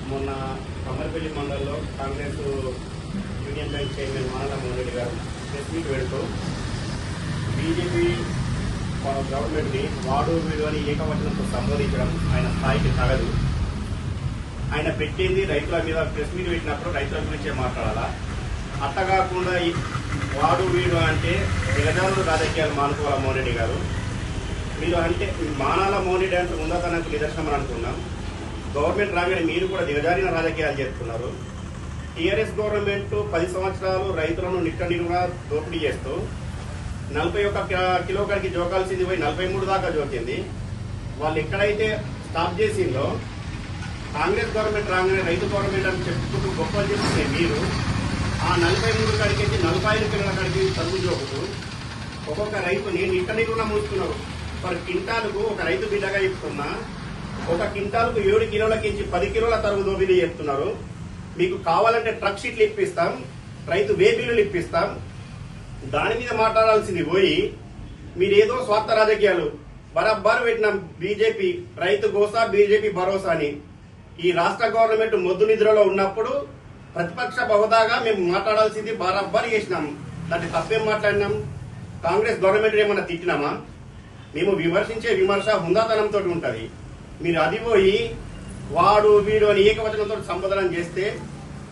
మొన్న కమ్మరిపల్లి మండలంలో Congress union bank chairman మానల Mohan Reddy గారు ప్రెస్ మీట్ పెడుతూ బీజేపీ గవర్నమెంట్ని వాడు వీడు అని ఏకవచనంతో సంబోధించడం ఆయన స్థాయికి తగదు. ఆయన పెట్టింది రైతుల మీద ప్రెస్ మీట్ పెట్టినప్పుడు రైతుల గురించే మాట్లాడాలా. అట్లా కాకుండా వాడు వీడు అంటే దిగజారుడు రాజకీయాలు మానుకోవాలా మోహన్ రెడ్డి గారు. మీరు అంటే మానాల మోహన్ రెడ్డి అంటే ఉన్నతనకు నిదర్శనం అని అనుకున్నాం. గవర్నమెంట్ రాగానే మీరు కూడా దిగజారిన రాజకీయాలు చేస్తున్నారు. టీఆర్ఎస్ గవర్నమెంట్ 10 సంవత్సరాలు రైతులను నిట్టనిలువునా దోపిడీ చేస్తూ 41 కిలో కాడికి జోకాల్సింది పోయి 43 దాకా జోకింది. వాళ్ళు ఎక్కడైతే స్టాప్ చేసిందో కాంగ్రెస్ గవర్నమెంట్ రాగానే రైతు గవర్నమెంట్ అని చెప్పుకుంటూ గొప్పలు చేస్తుంది. మీరు ఆ 43 కాడికి 45 కిలోల కాడికి తరుగు జోకుతూ ఒక్కొక్క రైతు నేను నిట్టనిలువునా మూసుకున్నారు. మరి కింటాలకు ఒక రైతు బిడ్డగా చెప్తున్నా, ఒక కింటాలకు 7 కిలోలకి 10 కిలోల తరుగు దోపిడీ చేస్తున్నారు. మీకు కావాలంటే ట్రక్ షీట్లు ఇప్పిస్తాం, రైతు వే బిల్లులు ఇప్పిస్తాం. దాని మీద మాట్లాడాల్సింది పోయి మీరేదో స్వార్థ రాజకీయాలు బరాబర్ పెట్టిన బీజేపీ రైతు గోసా బీజేపీ భరోసా అని. ఈ రాష్ట్ర గవర్నమెంట్ మొద్దు నిద్రలో ఉన్నప్పుడు ప్రతిపక్ష హోదాగా మేము మాట్లాడాల్సింది బరాబర్ చేసినాం. దాన్ని తప్పేం మాట్లాడినాం? కాంగ్రెస్ గవర్నమెంట్ ఏమన్నా తిట్టినామా? మేము విమర్శించే విమర్శ హుందాతనంతో ఉంటది. మీరు అది పోయి వాడు వీడు అని ఏకవచనంతో సంబోధన చేస్తే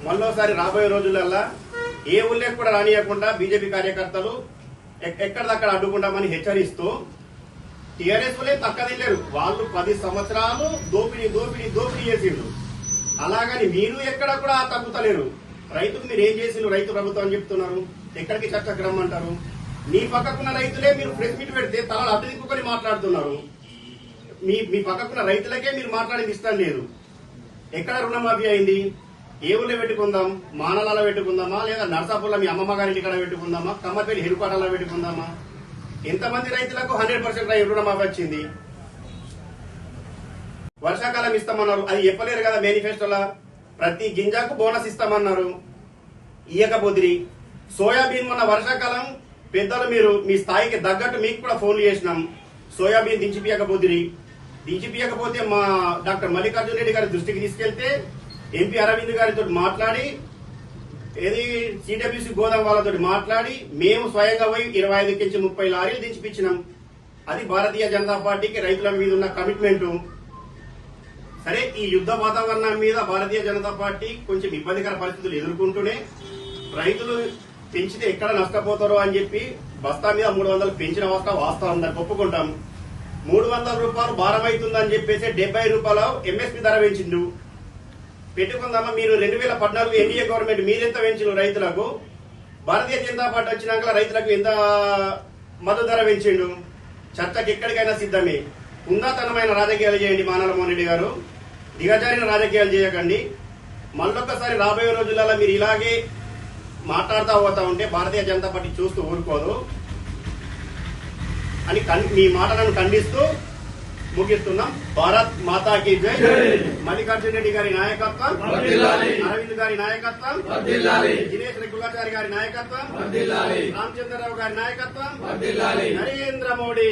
మళ్ళోసారి రాబోయే రోజులల్లా ఏ ఊళ్ళకి కూడా రానియకుండా బీజేపీ కార్యకర్తలు ఎక్కడిదక్కడ అడ్డుకుంటామని హెచ్చరిస్తూ టీఆర్ఎస్ వాళ్ళే తక్కదిలేరు. వాళ్ళు 10 సంవత్సరాలు దోపిడీ దోపిడీ దోపిడీ చేసిండ్రు. అలాగని మీరు ఎక్కడ కూడా తగ్గుతలేరు. రైతుకు మీరు ఏం చేసిండ్రు? రైతు ప్రభుత్వం అని చెప్తున్నారు. ఎక్కడికి చర్చకు రమ్మంటారు? మీ పక్కకున్న రైతులే మీరు ప్రెస్ మీట్ పెడితే తలలు అడ్డు దిక్కుకొని మాట్లాడుతున్నారు. మీ పక్కకున్న రైతులకే మీరు మాట్లాడేది ఇష్టం లేదు. ఎక్కడ రుణమాఫీ అయింది? ఏ ఊళ్ళో పెట్టుకుందాం? మానలాలో పెట్టుకుందామా, లేదా నర్సాపూర్లో మీ అమ్మమ్మ గారి ఇక్కడ పెట్టుకుందామా, కమ్మపల్లి హెలిపాటలో పెట్టుకుందామా? ఎంతమంది రైతులకు 100% రుణమాఫీ వచ్చింది? వర్షాకాలం ఇస్తామన్నారు, అది చెప్పలేరు కదా మేనిఫెస్టోలో. ప్రతి గింజకు బోనస్ ఇస్తామన్నారు, ఇయ్యకపోతిరి. సోయాబీన్ మొన్న వర్షాకాలం పెద్దలు మీరు మీ స్థాయికి తగ్గట్టు మీకు కూడా ఫోన్లు చేసినాం. సోయాబీన్ దించిపియకపోతే మా డాక్టర్ మల్లికార్జున రెడ్డి గారి దృష్టికి తీసుకెళ్తే ఎంపీ అరవింద్ గారితో మాట్లాడి సిడబ్ల్యూసీ గోదాం వాళ్ళతో మాట్లాడి మేము స్వయంగా పోయి 25 నుంచి 30 లారీలు దించిపించినాం. అది భారతీయ జనతా పార్టీకి రైతుల మీద ఉన్న కమిట్మెంట్. సరే, ఈ యుద్ధ వాతావరణం మీద భారతీయ జనతా పార్టీ కొంచెం ఇబ్బందికర పరిస్థితులు ఎదుర్కొంటూనే రైతులు పెంచితే ఎక్కడ నష్టపోతారో అని చెప్పి బస్తా మీద 300 పెంచిన వాస్తవం దాన్ని ఒప్పుకుంటాం. 300 రూపాయలు భారం అవుతుందని చెప్పేసి 70 రూపాయలు ఎంఎస్పీ ధర పెంచిండు. పెట్టుకుందామా? మీరు 2014 ఎన్డీఏ గవర్నమెంట్ మీరెంత పెంచిండు రైతులకు? భారతీయ జనతా పార్టీ వచ్చినాక రైతులకు ఎంత మద్దతు ధర పెంచిండు? చర్చకి ఎక్కడికైనా సిద్ధమే. ఉందాతనమైన రాజకీయాలు చేయండి మానల మోహన్ రెడ్డి గారు, దిగజారిన రాజకీయాలు చేయకండి. మళ్ళొక్కసారి రాబోయే రోజులలో మీరు ఇలాగే మాట్లాడుతూ పోతా ఉంటే భారతీయ జనతా పార్టీ చూస్తూ ఊరుకోదు అని మీ మాటలను ఖండిస్తూ ముగిస్తున్నాం. భారత్ మాతాకి జై. మల్లికార్జున రెడ్డి గారి నాయకత్వం, అరవింద్ గారి నాయకత్వం, దినేష్ రెగ్గులాచారి గారి నాయకత్వం, రామచంద్రరావు గారి నాయకత్వం, నరేంద్ర మోడీ.